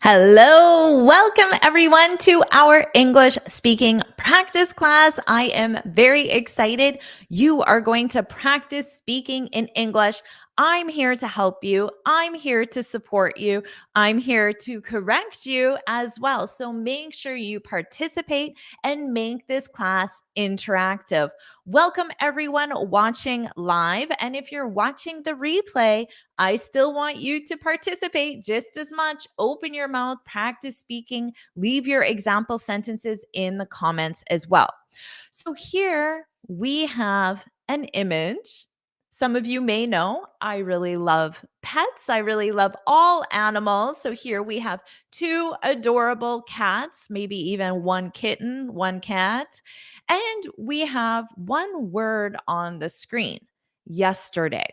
Hello, welcome everyone to our English speaking practice class. I am very excited. You are going to practice speaking in English. I'm here to help you. I'm here to support you. I'm here to correct you as well. So make sure you participate and make this class interactive. Welcome everyone watching live. And if you're watching the replay, I still want you to participate just as much. Open your mouth, practice speaking, leave your example sentences in the comments as well. So here we have an image. Some of you may know I really love pets. I really love all animals. So here we have two adorable cats, maybe even one kitten, one cat. And we have one word on the screen, yesterday.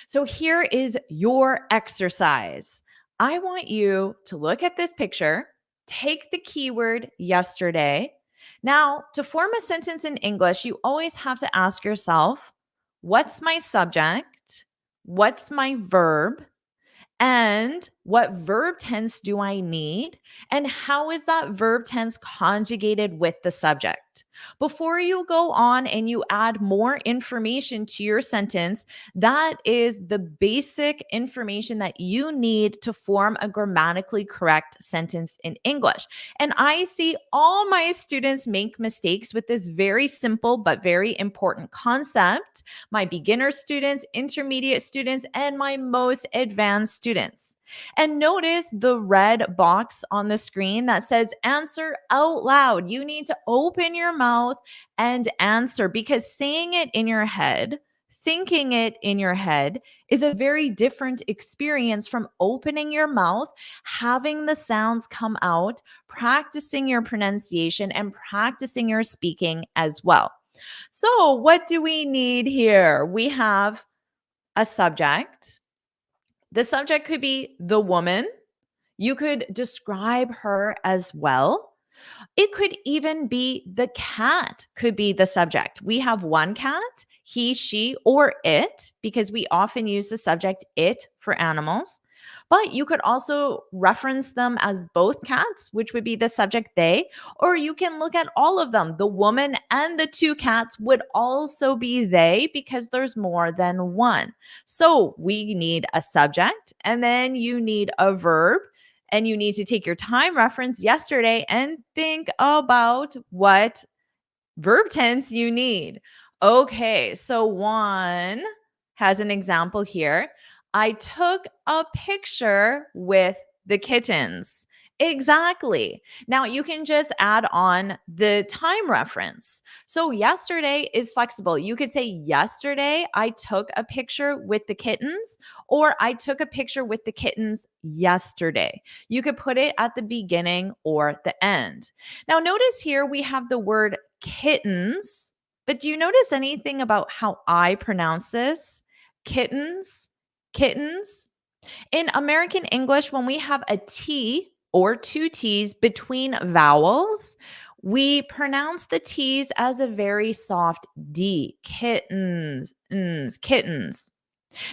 So here is your exercise. I want you to look at this picture, take the keyword yesterday. Now, to form a sentence in English, you always have to ask yourself, what's my subject? What's my verb? And what verb tense do I need? And how is that verb tense conjugated with the subject? Before you go on and you add more information to your sentence, that is the basic information that you need to form a grammatically correct sentence in English. And I see all my students make mistakes with this very simple but very important concept. My beginner students, intermediate students, and my most advanced students. And notice the red box on the screen that says answer out loud. You need to open your mouth and answer, because saying it in your head, thinking it in your head, is a very different experience from opening your mouth, having the sounds come out, practicing your pronunciation, and practicing your speaking as well. So, what do we need here? We have a subject. The subject could be the woman. You could describe her as well. It could even be the cat, could be the subject. We have one cat, he, she, or it, because we often use the subject it for animals. But you could also reference them as both cats, which would be the subject they, or you can look at all of them. The woman and the two cats would also be they, because there's more than one. So we need a subject, and then you need a verb. And you need to take your time reference yesterday and think about what verb tense you need. Okay, so one has an example here. I took a picture with the kittens. Exactly. Now you can just add on the time reference. So yesterday is flexible. You could say, yesterday I took a picture with the kittens, or I took a picture with the kittens yesterday. You could put it at the beginning or the end. Now notice here we have the word kittens, but do you notice anything about how I pronounce this? Kittens, kittens. In American English, when we have a T or two T's between vowels, we pronounce the T's as a very soft D. Kittens, kittens.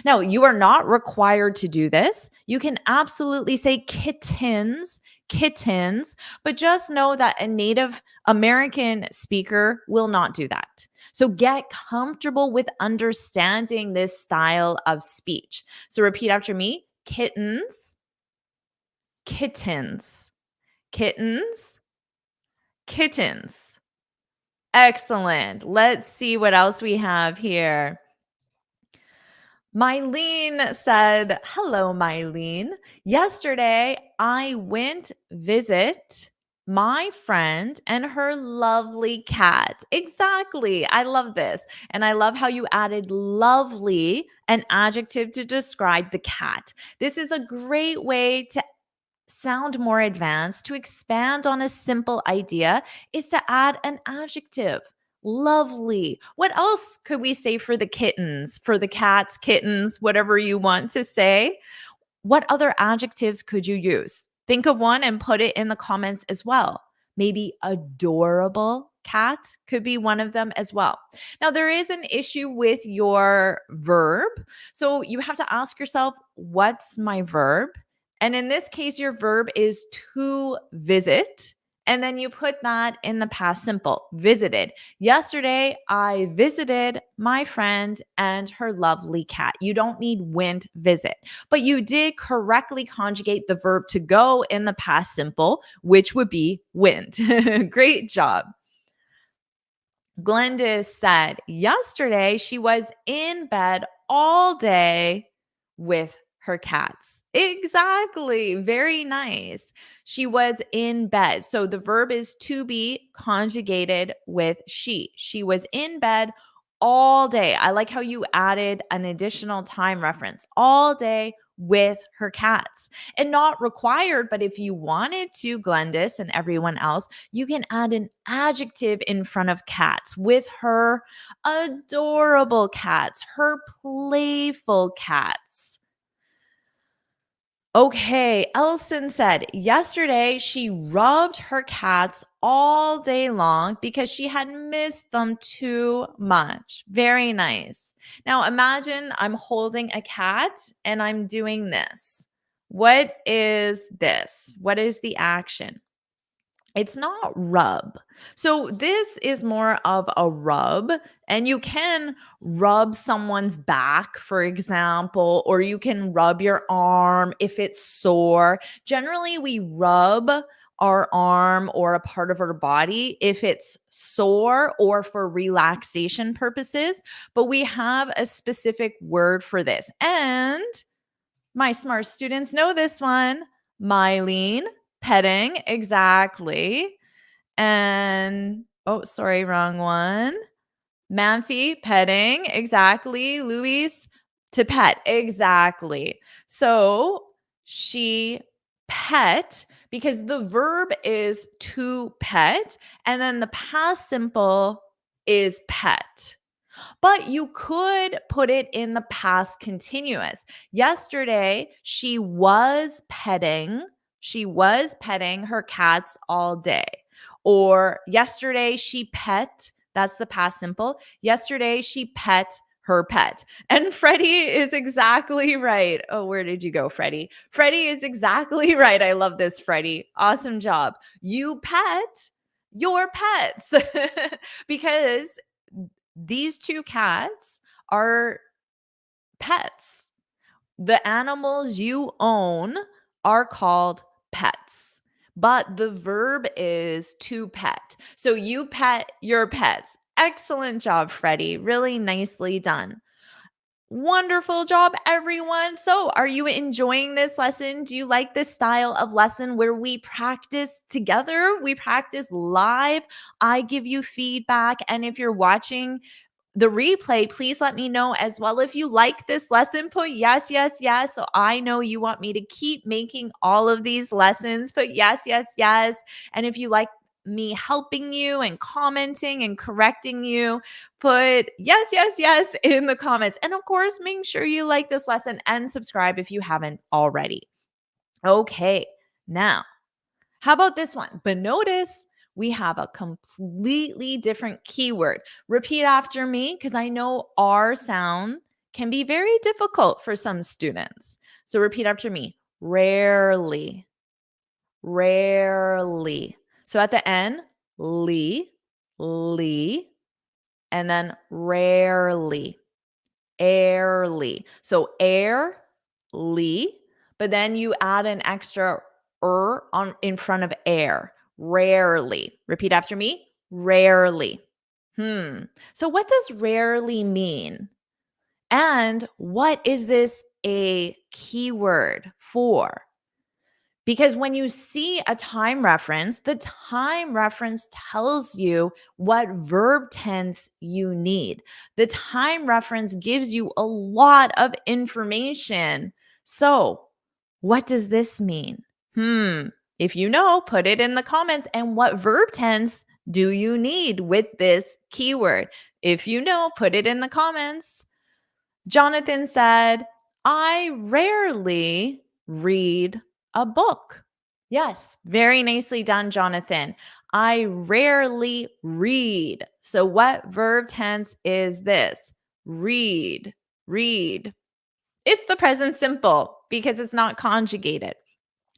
Now, you are not required to do this. You can absolutely say kittens, kittens, but just know that a native American speaker will not do that. So get comfortable with understanding this style of speech. So repeat after me: kittens, kittens, kittens, kittens. Excellent. Let's see what else we have here. Mylene said, hello, Mylene. Yesterday, I went visit my friend and her lovely cat. Exactly. I love this. And I love how you added lovely, an adjective to describe the cat. This is a great way to sound more advanced, to expand on a simple idea, is to add an adjective. Lovely. What else could we say for the kittens, for the cats, kittens, whatever you want to say? What other adjectives could you use? Think of one and put it in the comments as well. Maybe adorable cat could be one of them as well. Now, there is an issue with your verb. So you have to ask yourself, what's my verb? And in this case, your verb is to visit. And then you put that in the past simple, visited. Yesterday, I visited my friend and her lovely cat. You don't need went visit, but you did correctly conjugate the verb to go in the past simple, which would be went. Great job. Glenda said yesterday she was in bed all day with her cats. Exactly. Very nice. She was in bed. So the verb is to be conjugated with she. She was in bed all day. I like how you added an additional time reference. All day with her cats. And not required, but if you wanted to, Glendis and everyone else, you can add an adjective in front of cats with her adorable cats, her playful cats. Okay, Elson said yesterday she rubbed her cats all day long because she had missed them too much. Very nice. Now imagine I'm holding a cat and I'm doing this. What is this? What is the action? It's not rub. So this is more of a rub, and you can rub someone's back, for example, or you can rub your arm if it's sore. Generally, we rub our arm or a part of our body if it's sore or for relaxation purposes, but we have a specific word for this. And my smart students know this one. Mylene, petting, exactly. And oh, sorry, wrong one. Manfi, petting, exactly. Luis, to pet, exactly. So she pet because the verb is to pet, and then the past simple is pet. But you could put it in the past continuous. Yesterday, she was petting. She was petting her cats all day. Or yesterday, she pet. That's the past simple. Yesterday, she pet her pet. And Freddie is exactly right. Oh, where did you go, Freddie? Freddie is exactly right. I love this, Freddie. Awesome job. You pet your pets because these two cats are pets. The animals you own are called pets, but the verb is to pet. So you pet your pets. Excellent job, Freddie. Really nicely done. Wonderful job, everyone. So, are you enjoying this lesson? Do you like this style of lesson where we practice together? We practice live. I give you feedback. And if you're watching the replay, please let me know as well. If you like this lesson, put yes, yes, yes. So I know you want me to keep making all of these lessons. Put yes, yes, yes. And if you like me helping you and commenting and correcting you, put yes, yes, yes in the comments. And of course, make sure you like this lesson and subscribe if you haven't already. Okay, now, how about this one? But notice we have a completely different keyword. Repeat after me because I know R sound can be very difficult for some students. So repeat after me. Rarely. Rarely. So at the end, lee, and then rarely, airly. So lee, but then you add an extra on in front of air. Rarely. Repeat after me. Rarely. So what does rarely mean? And what is this a keyword for? Because when you see a time reference, the time reference tells you what verb tense you need. The time reference gives you a lot of information. So, what does this mean? If you know, put it in the comments. And what verb tense do you need with this keyword? If you know, put it in the comments. Jonathan said, I rarely read a book. Yes, very nicely done, Jonathan. I rarely read. So, what verb tense is this? Read, read. It's the present simple because it's not conjugated.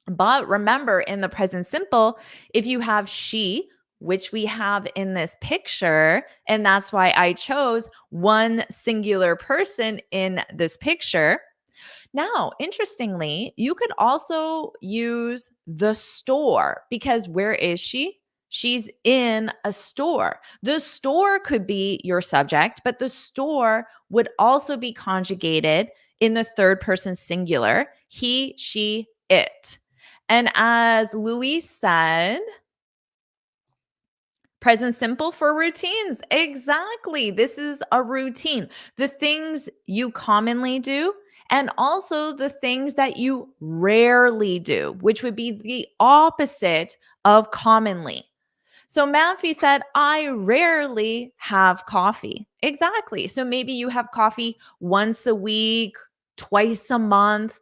But remember, in the present simple, if you have she, which we have in this picture, and that's why I chose one singular person in this picture. Now, interestingly, you could also use the store because where is she? She's in a store. The store could be your subject, but the store would also be conjugated in the third person singular he, she, it. And as Louise said, present simple for routines. Exactly. This is a routine. The things you commonly do and also the things that you rarely do, which would be the opposite of commonly. So Matthew said, I rarely have coffee. Exactly. So maybe you have coffee once a week, twice a month.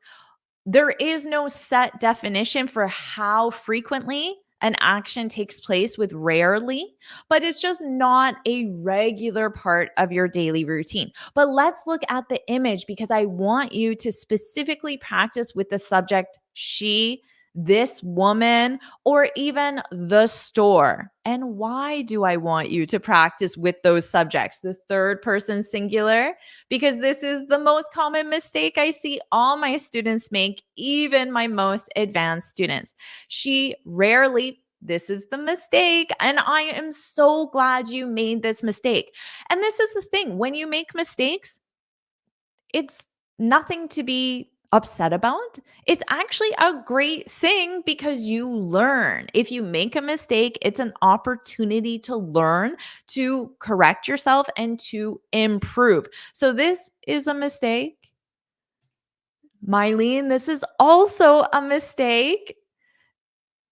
There is no set definition for how frequently an action takes place with rarely, but it's just not a regular part of your daily routine. But let's look at the image because I want you to specifically practice with the subject she, this woman, or even the store. And why do I want you to practice with those subjects? The third person singular, because this is the most common mistake I see all my students make, even my most advanced students. She rarely, this is the mistake. And I am so glad you made this mistake. And this is the thing when you make mistakes, it's nothing to be upset about. It's actually a great thing because you learn. If you make a mistake, it's an opportunity to learn, to correct yourself, and to improve. So, this is a mistake. Mylene, this is also a mistake.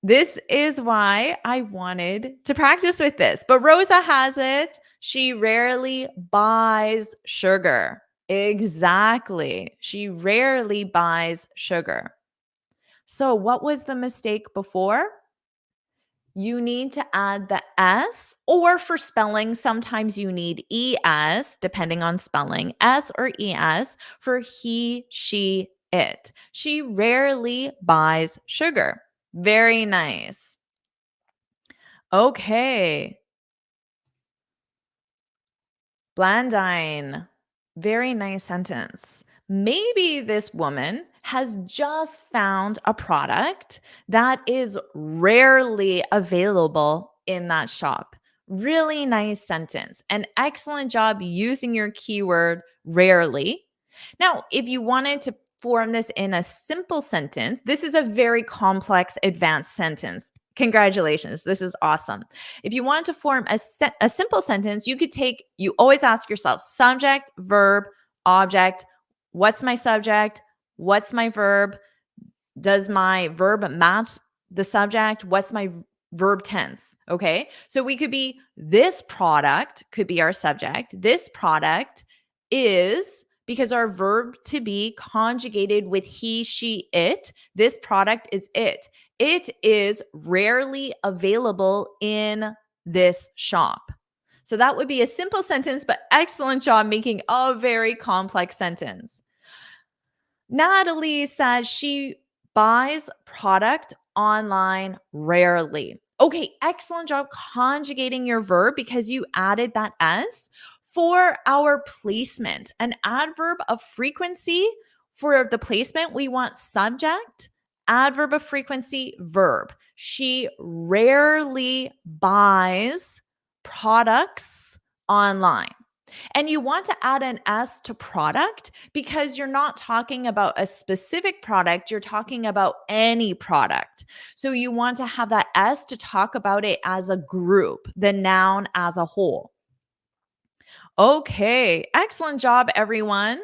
This is why I wanted to practice with this. But Rosa has it. She rarely buys sugar. Exactly. She rarely buys sugar. So, what was the mistake before? You need to add the S, or for spelling, sometimes you need ES, depending on spelling, S or ES for he, she, it. She rarely buys sugar. Very nice. Okay. Blandine. Very nice sentence. Maybe this woman has just found a product that is rarely available in that shop. Really nice sentence. An excellent job using your keyword rarely. Now, if you wanted to form this in a simple sentence, this is a very complex advanced sentence. Congratulations. This is awesome. If you wanted to form a simple sentence, you always ask yourself subject, verb, object. What's my subject? What's my verb? Does my verb match the subject? What's my verb tense? Okay. So we could be this product, could be our subject. This product is, because our verb to be conjugated with he, she, it. This product is it. It is rarely available in this shop. So that would be a simple sentence, but excellent job making a very complex sentence. Natalie says she buys product online rarely. Okay, excellent job conjugating your verb because you added that S. For our placement, an adverb of frequency, for the placement, we want subject, adverb of frequency, verb. She rarely buys products online. And you want to add an S to product because you're not talking about a specific product, you're talking about any product. So you want to have that S to talk about it as a group, the noun as a whole. Okay, excellent job, everyone.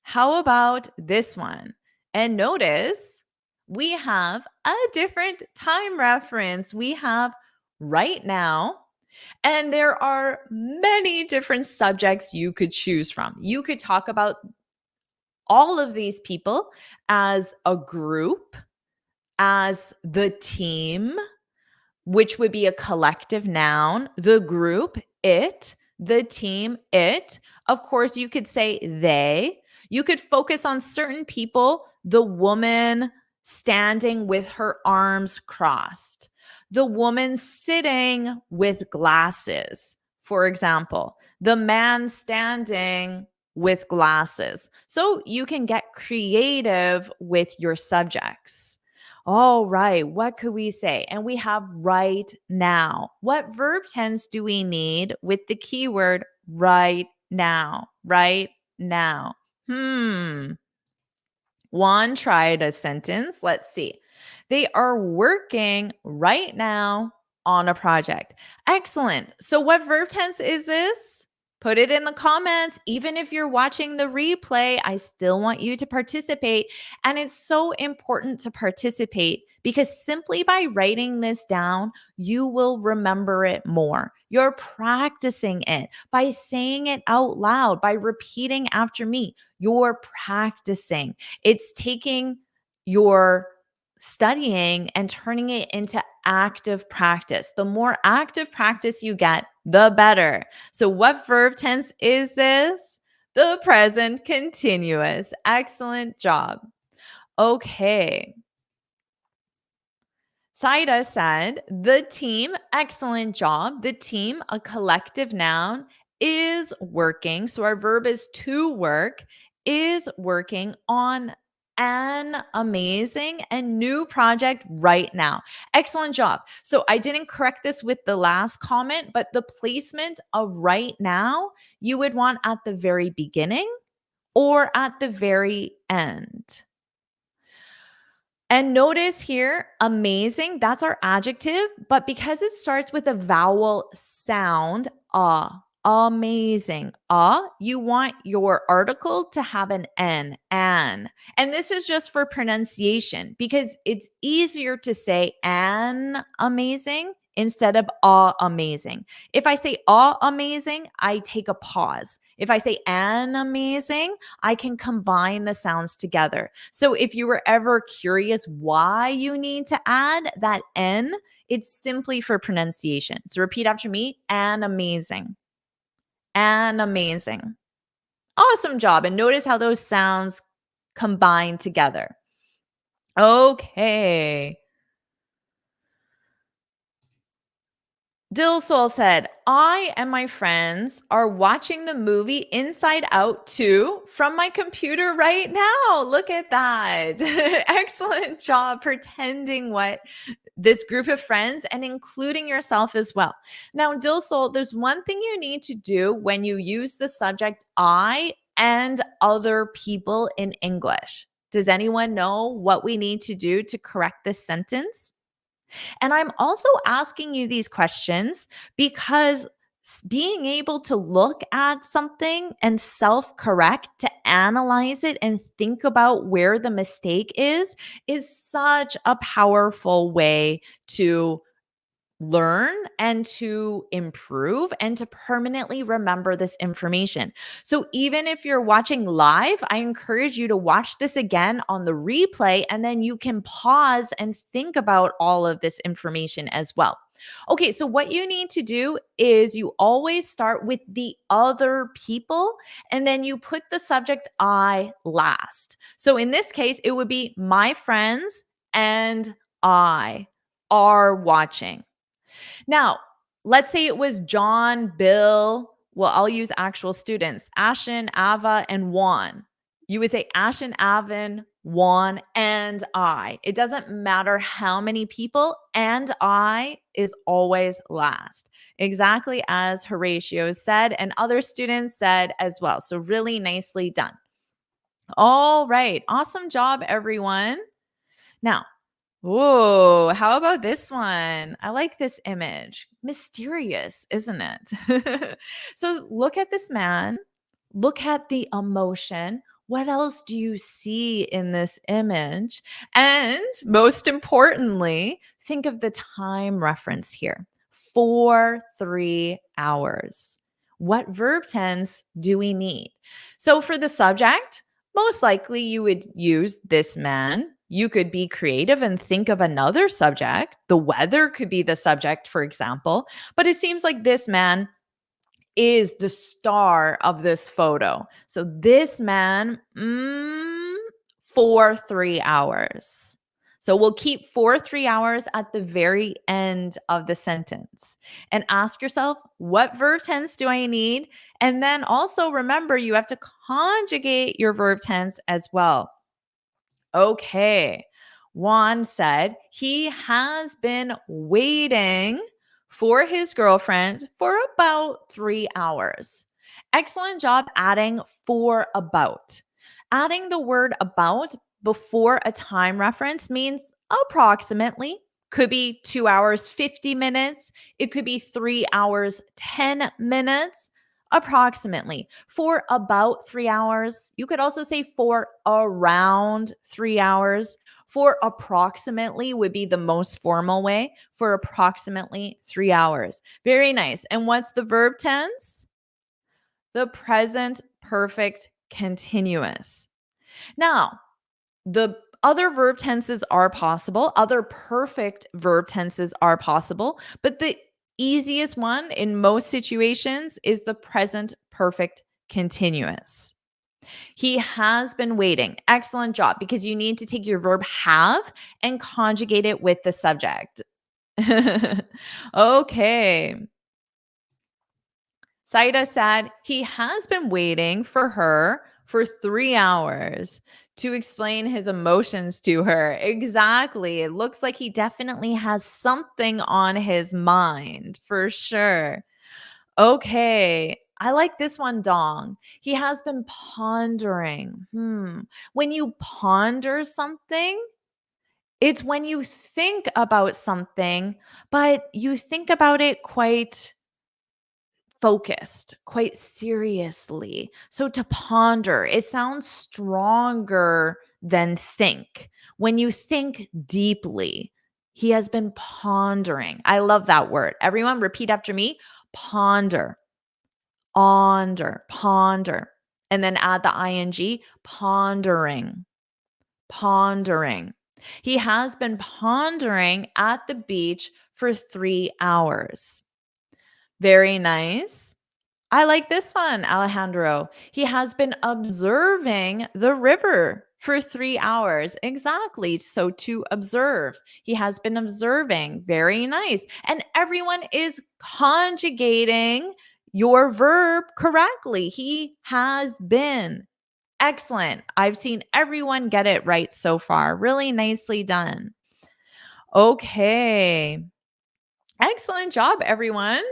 How about this one? And notice we have a different time reference. We have right now. And there are many different subjects you could choose from. You could talk about all of these people as a group, as the team, which would be a collective noun, the group, it, the team, it. Of course, you could say they. You could focus on certain people, the woman, standing with her arms crossed. The woman sitting with glasses, for example. The man standing with glasses. So you can get creative with your subjects. All right, what could we say? And we have right now. What verb tense do we need with the keyword right now? Right now. Juan tried a sentence. Let's see. They are working right now on a project. Excellent. So, what verb tense is this? Put it in the comments. Even if you're watching the replay, I still want you to participate. And it's so important to participate because simply by writing this down, you will remember it more. You're practicing it by saying it out loud, by repeating after me. You're practicing. It's taking your studying and turning it into active practice. The more active practice you get, the better. So, what verb tense is this? The present continuous. Excellent job. Okay. Saida said, the team, excellent job. The team, a collective noun, is working. So our verb is to work, is working on an amazing and new project right now. Excellent job. So I didn't correct this with the last comment, but the placement of right now, you would want at the very beginning or at the very end. And notice here, amazing, that's our adjective, but because it starts with a vowel sound, amazing, you want your article to have an an. And this is just for pronunciation because it's easier to say an amazing instead of amazing. If I say amazing, I take a pause. If I say an amazing, I can combine the sounds together. So if you were ever curious why you need to add that N, it's simply for pronunciation. So repeat after me, an amazing. An amazing. Awesome job. And notice how those sounds combine together. Okay. Dillsol said, I and my friends are watching the movie Inside Out 2 from my computer right now. Look at that. Excellent job pretending what this group of friends and including yourself as well. Now, Dillsol, there's one thing you need to do when you use the subject I and other people in English. Does anyone know what we need to do to correct this sentence? And I'm also asking you these questions because being able to look at something and self correct, to analyze it and think about where the mistake is such a powerful way to learn and to improve and to permanently remember this information. So even if you're watching live, I encourage you to watch this again on the replay and then you can pause and think about all of this information as well. Okay, so what you need to do is you always start with the other people and then you put the subject I last. So in this case, it would be my friends and I are watching. Now, let's say it was John, Bill. Well, I'll use actual students, Ashen, Ava, and Juan. You would say Ashen, Avin, Juan, and I. It doesn't matter how many people, and I is always last. Exactly as Horatio said, and other students said as well. So, really nicely done. All right. Awesome job, everyone. Now, whoa, how about this one? I like this image. Mysterious, isn't it? So look at this man, look at the emotion. What else do you see in this image? And most importantly, think of the time reference here 3 hours. What verb tense do we need? So for the subject, most likely you would use this man. You could be creative and think of another subject. The weather could be the subject, for example, but it seems like this man is the star of this photo. So this man for 3 hours. So we'll keep for 3 hours at the very end of the sentence and ask yourself, what verb tense do I need? And then also remember, you have to conjugate your verb tense as well. Okay. Juan said he has been waiting for his girlfriend for about 3 hours. Excellent job adding for about. Adding the word about before a time reference means approximately. Could be 2 hours, 50 minutes. It could be 3 hours, 10 minutes approximately. For about 3 hours. You could also say for around 3 hours. For approximately would be the most formal way. For approximately 3 hours. Very nice. And what's the verb tense? The present perfect continuous. Now, the other verb tenses are possible. Other perfect verb tenses are possible, but the easiest one in most situations is the present perfect continuous. He has been waiting. Excellent job, because you need to take your verb have and conjugate it with the subject. Okay. Saida said he has been waiting for her for 3 hours to explain his emotions to her. Exactly. It looks like he definitely has something on his mind for sure. Okay. I like this one, Dong. He has been pondering. When you ponder something, it's when you think about something, but you think about it quite focused, quite seriously. So to ponder, it sounds stronger than think. When you think deeply, he has been pondering. I love that word. Everyone repeat after me. Ponder, ponder. And then add the ing, pondering, pondering. He has been pondering at the beach for 3 hours. Very nice. I like this one, Alejandro. He has been observing the river for 3 hours. Exactly. So to observe, he has been observing. Very nice. And everyone is conjugating your verb correctly. He has been. Excellent. I've seen everyone get it right so far. Really nicely done. Okay. Excellent job, everyone.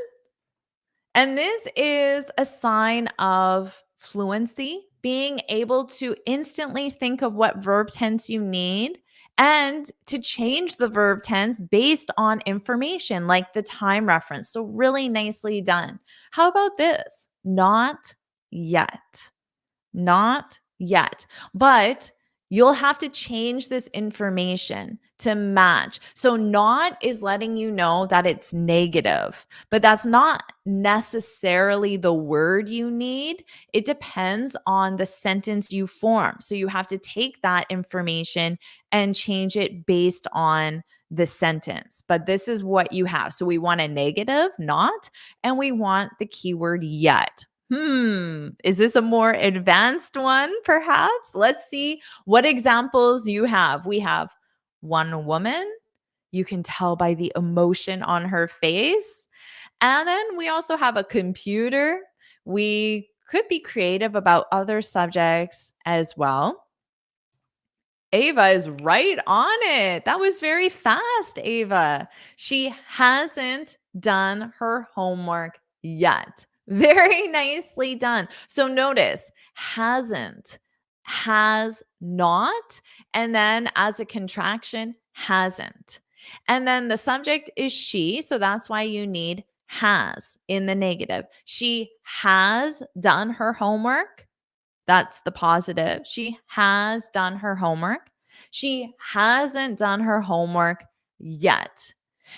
And this is a sign of fluency, being able to instantly think of what verb tense you need and to change the verb tense based on information like the time reference. So, really nicely done. How about this? Not yet. Not yet. But you'll have to change this information to match. So, not is letting you know that it's negative, but that's not necessarily the word you need. It depends on the sentence you form. So, you have to take that information and change it based on the sentence. But this is what you have. So, we want a negative, not, and we want the keyword yet. Is this a more advanced one, perhaps? Let's see what examples you have. We have one woman. You can tell by the emotion on her face. And then we also have a computer. We could be creative about other subjects as well. Ava is right on it. That was very fast, Ava. She hasn't done her homework yet. Very nicely done. So notice hasn't, has not, and then as a contraction, hasn't. And then the subject is she. So that's why you need has in the negative. She has done her homework. That's the positive. She has done her homework. She hasn't done her homework yet.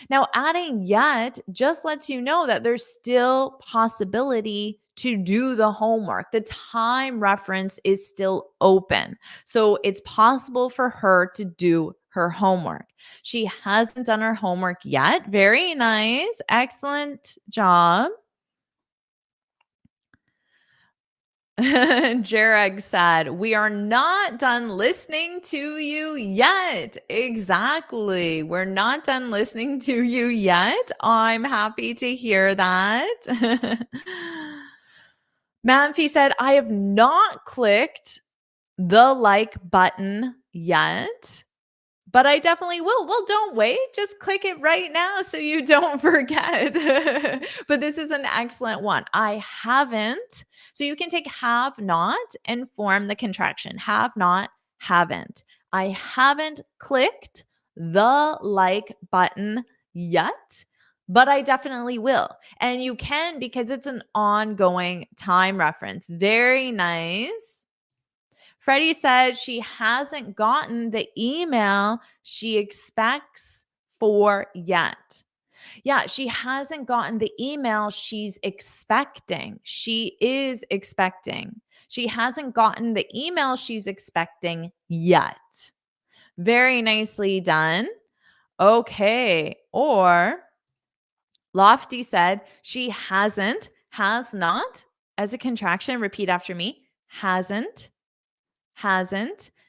Now, adding yet just lets you know that there's still possibility to do the homework. The time reference is still open. So it's possible for her to do her homework. She hasn't done her homework yet. Very nice. Excellent job. Jareg said, we are not done listening to you yet. Exactly. We're not done listening to you yet. I'm happy to hear that. Manfi said, I have not clicked the like button yet. But I definitely will. Well, don't wait. Just click it right now so you don't forget. But this is an excellent one. I haven't. So you can take have not and form the contraction. Have not, haven't. I haven't clicked the like button yet, but I definitely will. And you can because it's an ongoing time reference. Very nice. Freddie said she hasn't gotten the email she expects for yet. Yeah, she hasn't gotten the email she's expecting. She is expecting. She hasn't gotten the email she's expecting yet. Very nicely done. Okay. Or Lofty said she hasn't, has not, as a contraction. Repeat after me. Hasn't.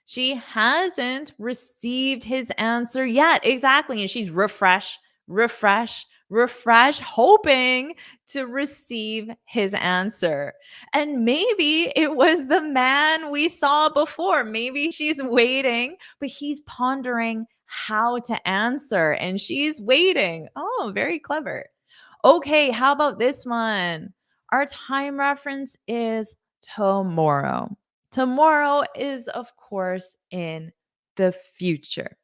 She hasn't received his answer yet. Exactly. And she's refresh, hoping to receive his answer. And maybe it was the man we saw before. Maybe she's waiting, but he's pondering how to answer and she's waiting. Oh, very clever. Okay, how about this one? Our time reference is tomorrow. Tomorrow is, of course, in the future.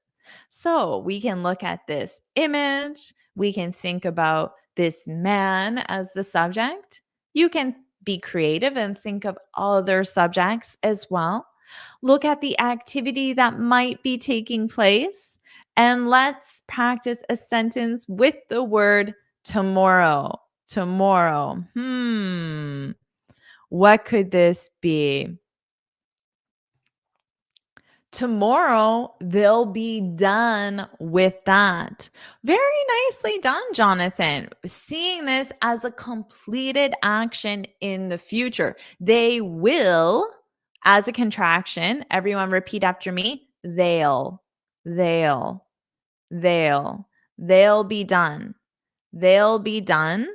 So we can look at this image. We can think about this man as the subject. You can be creative and think of other subjects as well. Look at the activity that might be taking place. And let's practice a sentence with the word tomorrow. Tomorrow. What could this be? Tomorrow, they'll be done with that. Very nicely done, Jonathan. Seeing this as a completed action in the future. They will, as a contraction, everyone repeat after me. They'll be done. They'll be done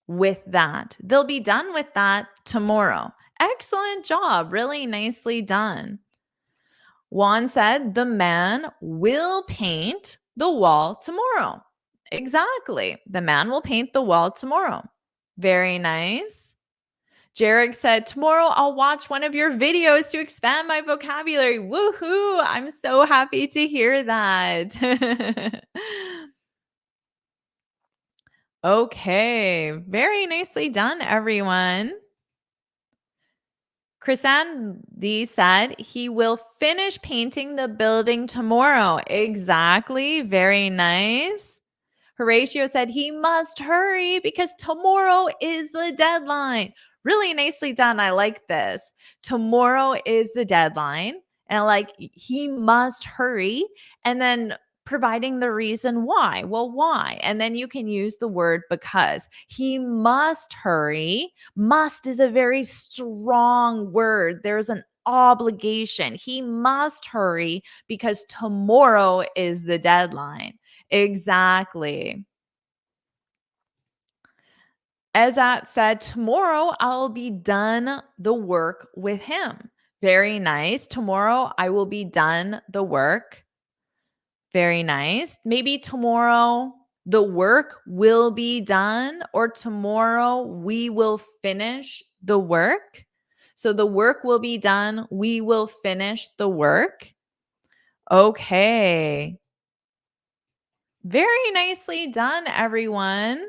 with that. They'll be done with that tomorrow. Excellent job. Really nicely done. Juan said, the man will paint the wall tomorrow. Exactly. The man will paint the wall tomorrow. Very nice. Jarek said, tomorrow I'll watch one of your videos to expand my vocabulary. Woohoo! I'm so happy to hear that. Okay. Very nicely done, everyone. Chrisandy said he will finish painting the building tomorrow. Exactly. Very nice. Horatio said he must hurry because tomorrow is the deadline. Really nicely done. I like this. Tomorrow is the deadline. And like he must hurry. And then providing the reason why. Well, why? And then you can use the word because. He must hurry. Must is a very strong word. There's an obligation. He must hurry because tomorrow is the deadline. Exactly. Ezat said, tomorrow I'll be done the work with him. Very nice. Tomorrow I will be done the work. Very nice. Maybe tomorrow the work will be done, or tomorrow we will finish the work. So the work will be done. We will finish the work. Okay. Very nicely done, everyone.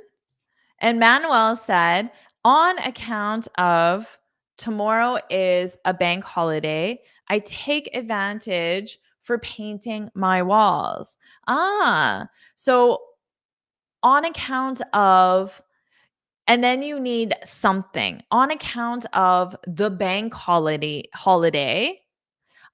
And Manuel said, on account of tomorrow is a bank holiday, I take advantage for painting my walls. So on account of, and then you need something. On account of the bank holiday,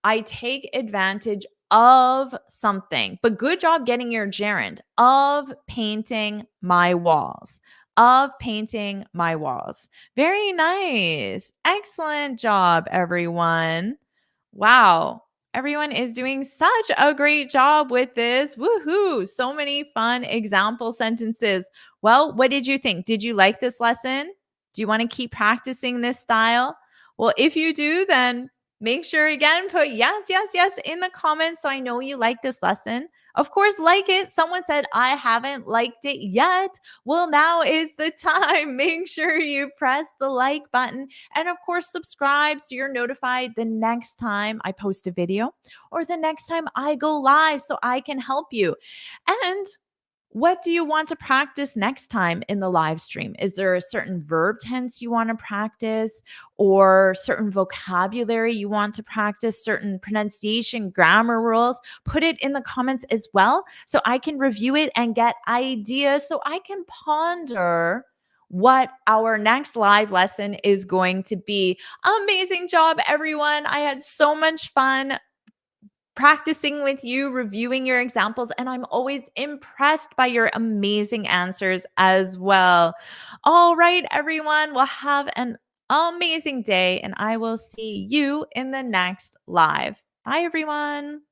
I take advantage of something. But good job getting your gerund of painting my walls. of painting my walls. Very nice. Excellent job, everyone. Wow. Everyone is doing such a great job with this. Woohoo. So many fun example sentences. Well, what did you think? Did you like this lesson? Do you want to keep practicing this style? Well, if you do, then make sure again, put yes, yes, yes in the comments so I know you like this lesson. Of course, like it. Someone said, I haven't liked it yet. Well, now is the time. Make sure you press the like button and, of course, subscribe so you're notified the next time I post a video or the next time I go live so I can help you. And what do you want to practice next time in the live stream? Is there a certain verb tense you want to practice or certain vocabulary you want to practice, certain pronunciation, grammar rules? Put it in the comments as well so I can review it and get ideas so I can ponder what our next live lesson is going to be. Amazing job, everyone. I had so much fun practicing with you, reviewing your examples, and I'm always impressed by your amazing answers as well. All right, everyone, well, have an amazing day, and I will see you in the next live. Bye, everyone.